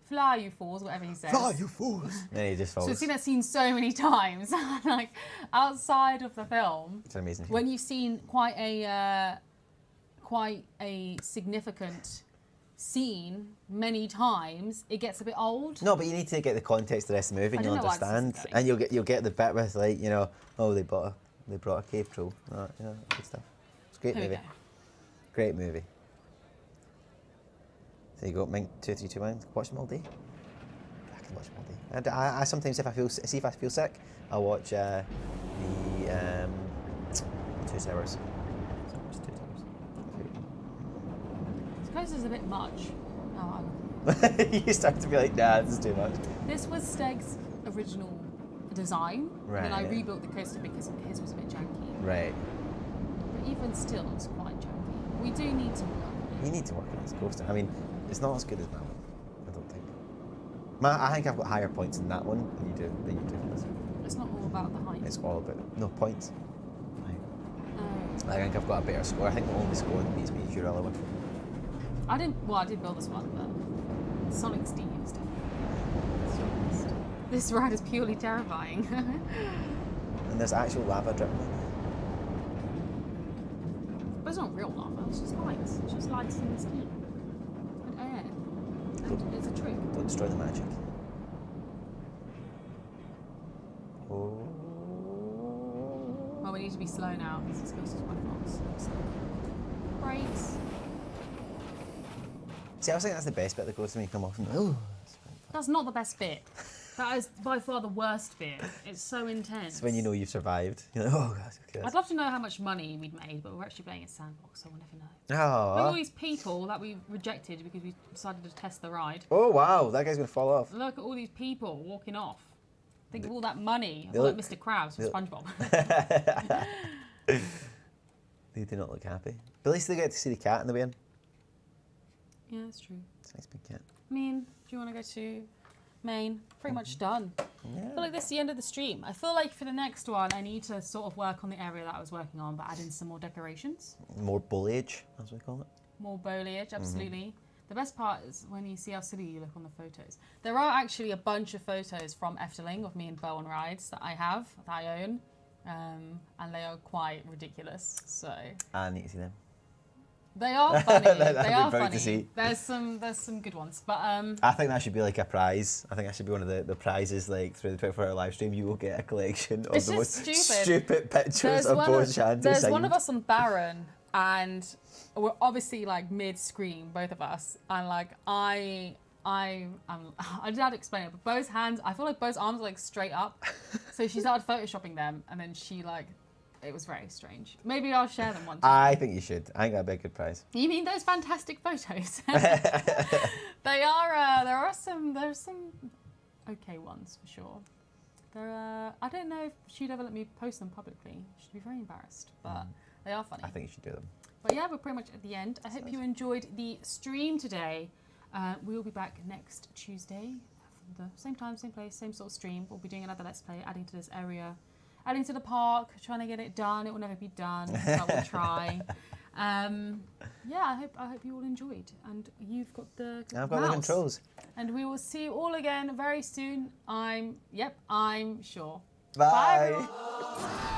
fly you fools, whatever he says. Fly, you fools! Then he just falls. So I've seen that scene so many times. Like outside of the film, It's an amazing. when you've seen quite a significant scene many times, it gets a bit old. No, but you need to get the context of the rest of the movie, and I you'll don't know why this isn't understand, going. and you'll get the bit with like they brought a cave troll, good stuff. It's a great Here we movie. go. Great movie. There you go, Mink 2321. Watch them all day. I can watch them all day. And I sometimes, if I feel sick, I'll watch the 2 Towers. So watch 2 Towers. I suppose it's a bit much. Oh, You start to be like, nah, this is too much. this was Steg's original design, and then I Right. rebuilt the coaster because his was a bit janky. Right. But even still, it's quite janky. We do need to work on it. You need to work on this coaster. I mean, it's not as good as that one, I don't think. I think I've got higher points in that one than you do for this one. It's not all about the height. It's all about no points. Oh. I think I've got a better score. I think the only score that beats me is your other one. I did build this one, but Sonic Steve is definitely the strongest. This ride is purely terrifying. And there's actual lava dripping on But it's not real lava, it's just lights. It's just lights in the steam. And air. And it's a trick. it. Don't destroy the magic. Oh. Well, we need to be slow now because this coaster's quite fast. So. Brakes. See, I was thinking that's the best bit of the coaster when you come off and oh, That's not the best bit. That is by far the worst bit. It's so intense. it's when you know you've survived. You're like, oh god, okay. I'd love to know how much money we'd made, but we're actually playing a sandbox, so we'll never know. Look at all Oh. these people that we rejected because we decided to test the ride. Oh wow, that guy's gonna fall off. Look at all these people walking off. Think of all that money. I They feel like look- Mr. Krabs from they- SpongeBob. They do not look happy. But at least they get to see the cat in the way in. Yeah, that's true. It's a nice big cat. I mean, do you want to go to Maine? Pretty much done. I Yeah. feel like this is the end of the stream. I feel like for the next one, I need to sort of work on the area that I was working on, but add in some more decorations. More foliage, as we call it. More foliage, absolutely. The best part is when you see how silly you look on the photos. There are actually a bunch of photos from Efteling of me and Bo on rides that I have, that I own, and they are quite ridiculous. So I need to see them. they are funny. That'd they be are very to funny. see. There's some good ones, but I think that should be like a prize. I think that should be one of the prizes, like through the 24-hour live stream. You will get a collection of It's the just most stupid. pictures there's of one Bo of, En-Chanté there's signed. one of us on Baron, and we're obviously like mid-scream, both of us, and like I did have to explain it, but Bo's hands, I feel like Bo's arms are like straight up, so she started photoshopping them, and then she like, it was very strange. Maybe I'll share them one time. I think you should. I think that'd be a good prize. You mean those fantastic photos? They are. There's some okay ones for sure. I don't know if she'd ever let me post them publicly. She'd be very embarrassed, but they are funny. I think you should do them. But yeah, we're pretty much at the end. I hope you enjoyed the stream today. We will be back next Tuesday from the same time, same place, same sort of stream. We'll be doing another Let's Play, adding to this area, adding to the park, trying to get it done. It will never be done, but we'll try. Yeah, I hope you all enjoyed, and you've got the I've got the mouse. controls. And we will see you all again very soon. I'm sure. Bye. Bye everyone.